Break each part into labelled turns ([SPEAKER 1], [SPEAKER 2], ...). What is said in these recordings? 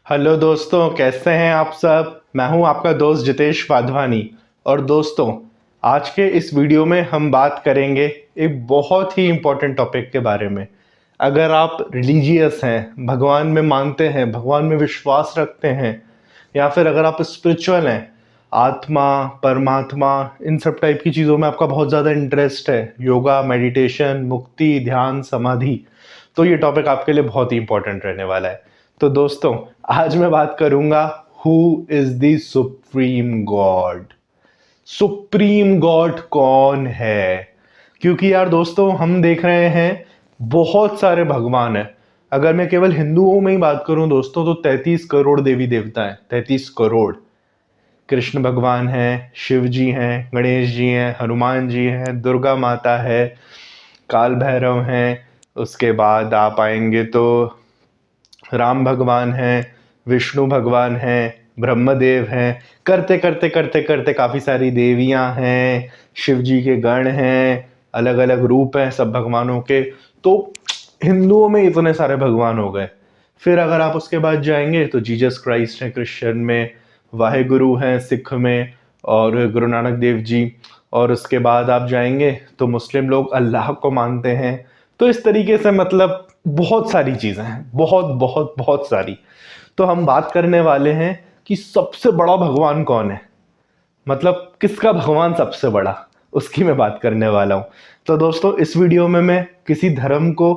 [SPEAKER 1] Hello दोस्तों, कैसे हैं आप सब। मैं हूं आपका दोस्त जितेश वाधवानी। और दोस्तों, आज के इस वीडियो में हम बात करेंगे एक बहुत ही इम्पोर्टेंट टॉपिक के बारे में। अगर आप रिलीजियस हैं, भगवान में मानते हैं, भगवान में विश्वास रखते हैं, या फिर अगर आप स्पिरिचुअल हैं, आत्मा, परमात्मा, इन सब टाइप की चीज़ों में आपका बहुत ज़्यादा इंटरेस्ट है, योगा, मेडिटेशन, मुक्ति, ध्यान, समाधि, तो ये टॉपिक आपके लिए बहुत ही इंपॉर्टेंट रहने वाला है। तो दोस्तों, आज मैं बात करूंगा who is the supreme God. Supreme God कौन है? क्योंकि यार दोस्तों, हम देख रहे हैं बहुत सारे भगवान हैं। अगर मैं केवल हिंदुओं में ही बात करूं दोस्तों, तो 33 करोड़ देवी देवता हैं। 33 करोड़। कृष्ण भगवान हैं, शिव जी हैं, गणेश जी हैं, हनुमान जी हैं, दुर्गा माता है, काल भैरव हैं। उसके बाद आप आएंगे तो राम भगवान हैं, विष्णु भगवान हैं, ब्रह्मदेव हैं। करते करते करते करते काफ़ी सारी देवियां हैं, शिव जी के गण हैं, अलग अलग रूप हैं सब भगवानों के। तो हिंदुओं में इतने सारे भगवान हो गए। फिर अगर आप उसके बाद जाएंगे तो जीसस क्राइस्ट हैं क्रिश्चियन में, वाहेगुरु हैं सिख में, और गुरु नानक देव जी। और उसके बाद आप जाएंगे तो मुस्लिम लोग अल्लाह को मानते हैं। तो इस तरीके से मतलब बहुत सारी चीज़ें हैं, बहुत बहुत बहुत सारी। तो हम बात करने वाले हैं कि सबसे बड़ा भगवान कौन है, मतलब किसका भगवान सबसे बड़ा, उसकी मैं बात करने वाला हूँ। तो दोस्तों, इस वीडियो में मैं किसी धर्म को,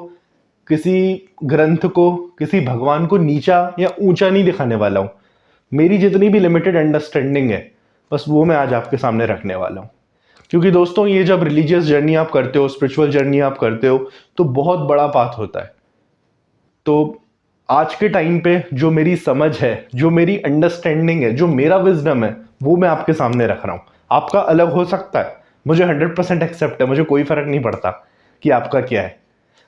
[SPEAKER 1] किसी ग्रंथ को, किसी भगवान को नीचा या ऊंचा नहीं दिखाने वाला हूँ। मेरी जितनी भी लिमिटेड अंडरस्टैंडिंग है, बस वो मैं आज आपके सामने रखने वाला हूँ। क्योंकि दोस्तों, ये जब रिलीजियस जर्नी आप करते हो, स्पिरिचुअल जर्नी आप करते हो, तो बहुत बड़ा पाथ होता है। तो आज के टाइम पे जो मेरी समझ है, जो मेरी अंडरस्टैंडिंग है, जो मेरा विजडम है, वो मैं आपके सामने रख रहा हूँ। आपका अलग हो सकता है, मुझे 100% एक्सेप्ट है, मुझे कोई फर्क नहीं पड़ता कि आपका क्या है।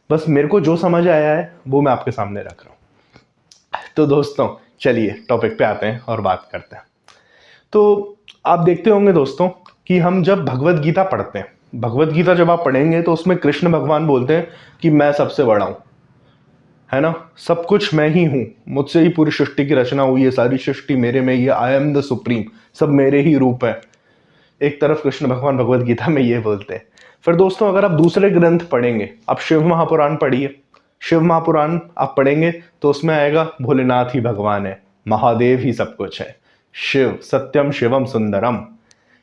[SPEAKER 1] बस मेरे को जो समझ आया है वो मैं आपके सामने रख रहा हूँ। तो दोस्तों, चलिए टॉपिक पे आते हैं और बात करते हैं। तो आप देखते होंगे दोस्तों कि हम जब भगवत गीता पढ़ते हैं, भगवत गीता जब आप पढ़ेंगे तो उसमें कृष्ण भगवान बोलते हैं कि मैं सबसे बड़ा हूं, है ना। सब कुछ मैं ही हूं, मुझसे ही पूरी सृष्टि की रचना हुई है, सारी सृष्टि मेरे में, ये आई एम द सुप्रीम, सब मेरे ही रूप है। एक तरफ कृष्ण भगवान भगवत गीता में ये बोलते हैं। फिर दोस्तों, अगर आप दूसरे ग्रंथ पढ़ेंगे, आप शिव महापुराण पढ़िए। शिव महापुराण आप पढ़ेंगे तो उसमें आएगा भोलेनाथ ही भगवान है, महादेव ही सब कुछ है, शिव सत्यम शिवम सुंदरम,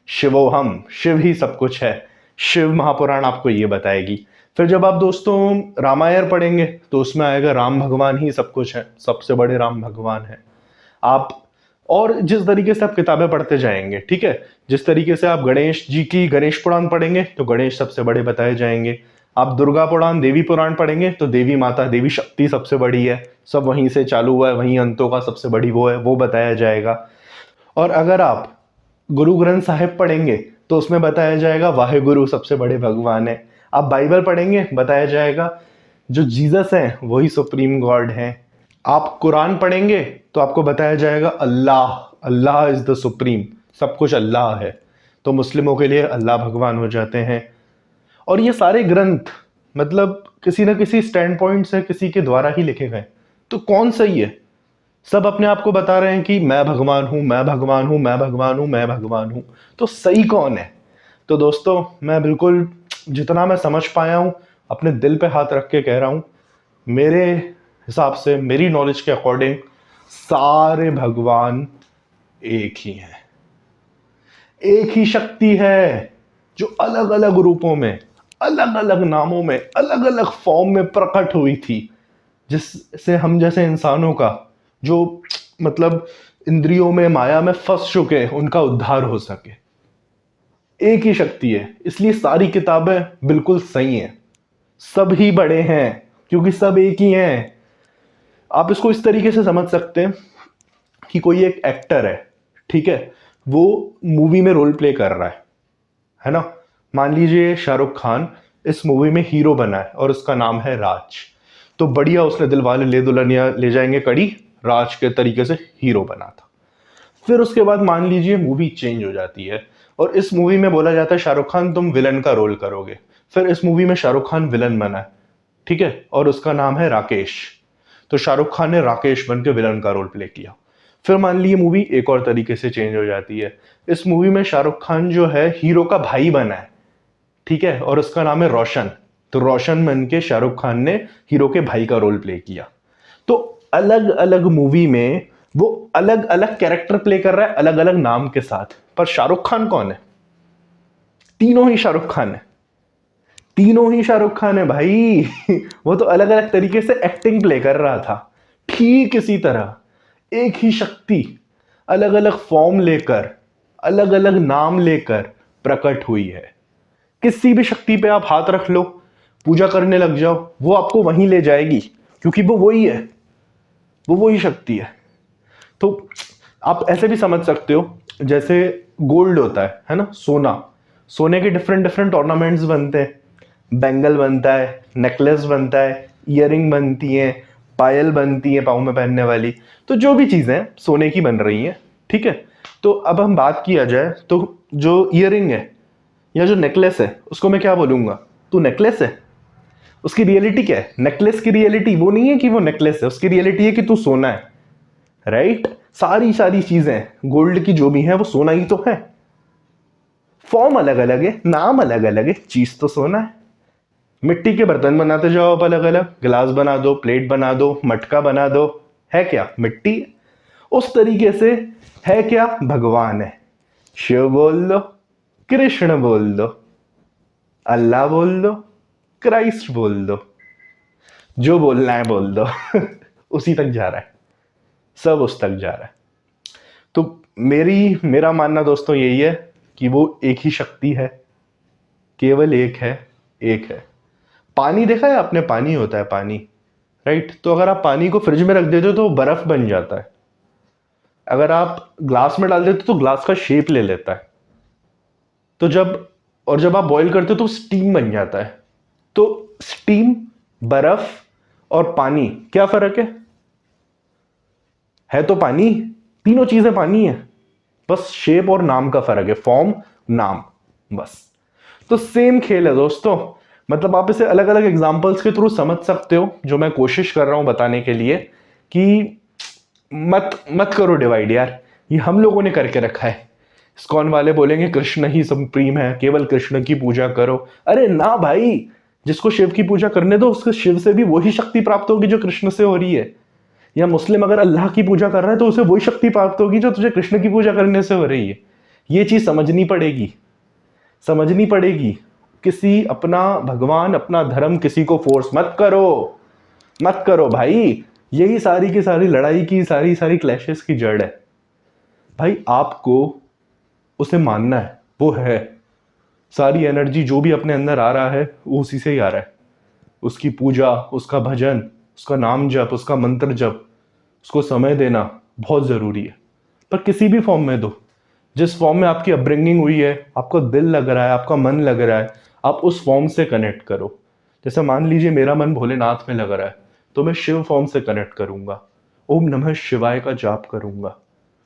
[SPEAKER 1] शिवोहम, शिव ही सब कुछ है। शिव महापुराण आपको ये बताएगी। फिर जब आप दोस्तों रामायण पढ़ेंगे तो उसमें आएगा राम भगवान ही सब कुछ है, सबसे बड़े राम भगवान है। आप और जिस तरीके से आप किताबें पढ़ते जाएंगे, ठीक है, जिस तरीके से आप गणेश जी की गणेश पुराण पढ़ेंगे तो गणेश सबसे बड़े बताए जाएंगे। आप दुर्गा पुराण, देवी पुराण पढ़ेंगे तो देवी माता, देवी शक्ति सबसे बड़ी है, सब वहीं से चालू हुआ है, वहीं अंतों का सबसे बड़ी वो है, वो बताया जाएगा। और अगर आप गुरु ग्रंथ साहिब पढ़ेंगे तो उसमें बताया जाएगा वाहेगुरु सबसे बड़े भगवान है। आप बाइबल पढ़ेंगे, बताया जाएगा जो जीसस हैं वही सुप्रीम गॉड हैं। आप कुरान पढ़ेंगे तो आपको बताया जाएगा अल्लाह, अल्लाह इज द सुप्रीम, सब कुछ अल्लाह है। तो मुस्लिमों के लिए अल्लाह भगवान हो जाते हैं। और ये सारे ग्रंथ मतलब किसी ना किसी स्टैंड पॉइंट से किसी के द्वारा ही लिखे गए। तो कौन सही है? सब अपने आप को बता रहे हैं कि मैं भगवान हूं, मैं भगवान हूं, मैं भगवान हूं, मैं भगवान हूं। तो सही कौन है? तो दोस्तों, मैं बिल्कुल जितना मैं समझ पाया हूं, अपने दिल पे हाथ रख के कह रहा हूं, मेरे हिसाब से, मेरी नॉलेज के अकॉर्डिंग, सारे भगवान एक ही हैं। एक ही शक्ति है जो अलग अलग रूपों में, अलग अलग नामों में, अलग अलग फॉर्म में प्रकट हुई थी, जिससे हम जैसे इंसानों का, जो मतलब इंद्रियों में, माया में फंस चुके हैं, उनका उद्धार हो सके। एक ही शक्ति है, इसलिए सारी किताबें बिल्कुल सही हैं। सब ही बड़े हैं क्योंकि सब एक ही हैं। आप इसको इस तरीके से समझ सकते हैं कि कोई एक एक्टर है, ठीक है, वो मूवी में रोल प्ले कर रहा है ना। मान लीजिए शाहरुख खान इस मूवी में हीरो बना है और उसका नाम है राज। तो बढ़िया, उसने दिलवाले ले दुल्हनिया ले जाएंगे कड़ी, राज के तरीके से हीरो बना था। फिर उसके बाद मान लीजिए मूवी चेंज हो जाती है और इस मूवी में बोला जाता है शाहरुख खान तुम विलन का रोल करोगे। फिर इस मूवी में शाहरुख खान विलन बना है, ठीक है, और उसका नाम है राकेश। तो शाहरुख खान ने राकेश बन के विलन का रोल प्ले किया। फिर मान ली ये मूवी एक और तरीके से चेंज हो जाती है। इस मूवी में शाहरुख खान जो है हीरो का भाई बना है, ठीक है, और उसका नाम है रोशन। तो रोशन बन के शाहरुख खान ने हीरो के भाई का रोल प्ले किया। तो अलग अलग मूवी में वो अलग अलग कैरेक्टर प्ले कर रहा है अलग अलग नाम के साथ, पर शाहरुख खान कौन है? तीनों ही शाहरुख खान है, तीनों ही शाहरुख खान है भाई। वो तो अलग अलग तरीके से एक्टिंग प्ले कर रहा था। ठीक इसी तरह एक ही शक्ति अलग अलग फॉर्म लेकर अलग अलग नाम लेकर प्रकट हुई है। किसी भी शक्ति पे आप हाथ रख लो, पूजा करने लग जाओ, वो आपको वहीं ले जाएगी, क्योंकि वो वही है, वो वही शक्ति है। तो आप ऐसे भी समझ सकते हो, जैसे गोल्ड होता है ना, सोना, सोने के डिफरेंट डिफरेंट ऑर्नामेंट्स बनते हैं, बैंगल बनता है, नेकलेस बनता है, ईयरिंग बनती है, पायल बनती है पाँव में पहनने वाली। तो जो भी चीज़ें सोने की बन रही हैं, ठीक है। तो अब हम बात किया जाए तो जो ईयरिंग है या जो नेकलेस है उसको मैं क्या बोलूँगा? तू नेकलेस है। उसकी रियलिटी क्या है? नेकलेस की रियलिटी वो नहीं है कि वो नेकलेस है, उसकी रियलिटी है कि तू सोना है, राइट। सारी सारी चीज़ें गोल्ड की जो भी हैं वो सोना ही तो है। फॉर्म अलग अलग है, नाम अलग अलग है, चीज़ तो सोना है। मिट्टी के बर्तन बनाते जाओ आप अलग अलग, गिलास बना दो, प्लेट बना दो, मटका बना दो, है क्या? मिट्टी। उस तरीके से है क्या? भगवान है। शिव बोल दो, कृष्ण बोल दो, अल्लाह बोल दो, क्राइस्ट बोल दो, जो बोलना है बोल दो। उसी तक जा रहा है, सब उस तक जा रहा है। तो मेरा मानना दोस्तों यही है कि वो एक ही शक्ति है, केवल एक है, एक है। पानी देखा है आपने? पानी होता है पानी, राइट। तो अगर आप पानी को फ्रिज में रख देते हो तो वो बर्फ बन जाता है। अगर आप ग्लास में डाल देते हो तो ग्लास का शेप ले लेता है। तो जब आप बॉईल करते हो तो स्टीम बन जाता है। तो स्टीम, बर्फ और पानी, क्या फर्क है तो पानी, तीनों चीजें पानी है, बस शेप और नाम का फर्क है, फॉर्म, नाम, बस। तो सेम खेल है दोस्तों। मतलब आप इसे अलग अलग एग्जांपल्स के थ्रू समझ सकते हो, जो मैं कोशिश कर रहा हूं बताने के लिए कि मत मत करो डिवाइड यार, ये हम लोगों ने करके रखा है। इस्कॉन वाले बोलेंगे कृष्ण ही सुप्रीम है, केवल कृष्ण की पूजा करो। अरे ना भाई, जिसको शिव की पूजा करने दो, उसको शिव से भी वही शक्ति प्राप्त होगी जो कृष्ण से हो रही है। या मुस्लिम अगर अल्लाह की पूजा कर रहा है तो उसे वही शक्ति प्राप्त होगी जो तुझे कृष्ण की पूजा करने से हो रही है। ये चीज समझनी पड़ेगी, समझनी पड़ेगी। किसी अपना भगवान, अपना धर्म किसी को फोर्स मत करो, मत करो भाई। यही सारी की सारी लड़ाई की, सारी सारी क्लैशेस की जड़ है भाई। आपको उसे मानना है, वो है। सारी एनर्जी जो भी अपने अंदर आ रहा है वो उसी से ही आ रहा है। उसकी पूजा, उसका भजन, उसका नाम जप, उसका मंत्र जप, उसको समय देना बहुत ज़रूरी है। पर किसी भी फॉर्म में दो, जिस फॉर्म में आपकी अपब्रिंगिंग हुई है, आपका दिल लग रहा है, आपका मन लग रहा है, आप उस फॉर्म से कनेक्ट करो। जैसे मान लीजिए मेरा मन भोलेनाथ में लग रहा है तो मैं शिव फॉर्म से कनेक्ट करूंगा, ओम नमः शिवाय का जाप करूंगा,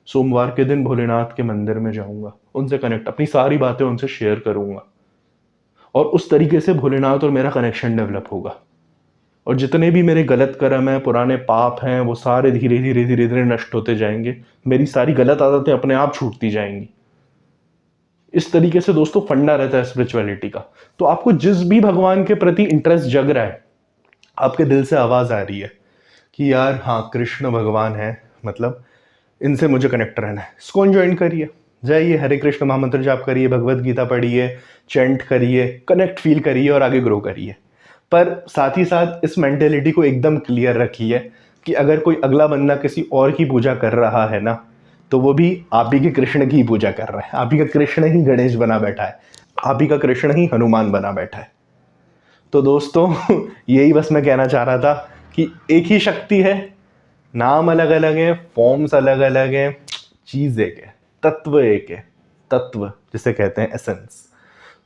[SPEAKER 1] सोमवार के दिन भोलेनाथ के मंदिर में जाऊंगा, उनसे कनेक्ट, अपनी सारी बातें उनसे शेयर करूंगा, और उस तरीके से भोलेनाथ और मेरा कनेक्शन डेवलप होगा। और जितने भी मेरे गलत कर्म हैं, पुराने पाप हैं, वो सारे धीरे धीरे धीरे धीरे नष्ट होते जाएंगे। मेरी सारी गलत आदतें अपने आप छूटती जाएंगी। इस तरीके से दोस्तों फंडा रहता है स्पिरिचुअलिटी का। तो आपको जिस भी भगवान के प्रति इंटरेस्ट जग रहा है, आपके दिल से आवाज आ रही है कि यार हाँ कृष्ण भगवान है, मतलब इनसे मुझे कनेक्ट रहना है, इस्कॉन ज्वाइन करिए, जाइए, हरे कृष्ण महामंत्र जाप करिए, भगवत गीता पढ़िए, चैंट करिए, कनेक्ट फील करिए और आगे ग्रो करिए। पर साथ ही साथ इस मेंटेलिटी को एकदम क्लियर रखिए कि अगर कोई अगला बंदा किसी और की पूजा कर रहा है ना, तो वो भी आप ही के कृष्ण की पूजा कर रहा है। आप ही का कृष्ण ही गणेश बना बैठा है, आप ही का कृष्ण ही हनुमान बना बैठा है। तो दोस्तों यही बस मैं कहना चाह रहा था कि एक ही शक्ति है, नाम अलग अलग है, फॉर्म्स अलग अलग है, चीज एक है, तत्व एक है, तत्व जिसे कहते हैं एसेंस।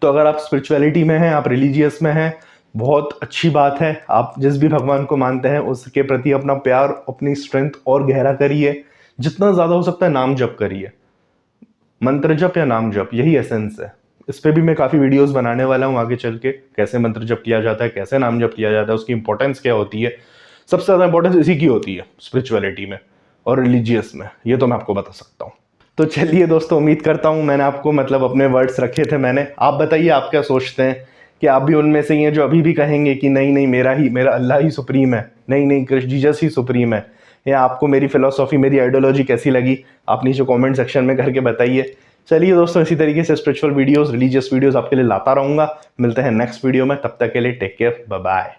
[SPEAKER 1] तो अगर आप स्पिरिचुअलिटी में हैं, आप रिलीजियस में हैं, बहुत अच्छी बात है। आप जिस भी भगवान को मानते हैं उसके प्रति अपना प्यार, अपनी स्ट्रेंथ और गहरा करिए। जितना ज़्यादा हो सकता है नाम जप करिए, मंत्र जप या नाम जप, यही एसेंस है। इस पे भी मैं काफ़ी वीडियोस बनाने वाला हूँ आगे चल के, कैसे मंत्र जप किया जाता है, कैसे नाम जप किया जाता है, उसकी इंपॉर्टेंस क्या होती है। सबसे ज़्यादा इंपॉर्टेंस इसी की होती है स्पिरिचुअलिटी में और रिलीजियस में, ये तो मैं आपको बता सकता हूँ। तो चलिए दोस्तों, उम्मीद करता हूँ मैंने आपको मतलब अपने वर्ड्स रखे थे मैंने। आप बताइए आप क्या सोचते हैं, कि आप भी उनमें से ही हैं जो अभी भी कहेंगे कि नहीं नहीं मेरा अल्लाह ही सुप्रीम है, नहीं नहीं कृष्ण जीसस ही सुप्रीम है, या आपको मेरी फिलोसॉफी मेरी आइडियोलॉजी कैसी लगी आप नीचे कमेंट सेक्शन में करके बताइए। चलिए दोस्तों, इसी तरीके से स्पिरिचुअल वीडियोस, रिलीजियस वीडियोस आपके लिए लाता रहूँगा। मिलते हैं नेक्स्ट वीडियो में, तब तक के लिए टेक केयर, बाय बाय।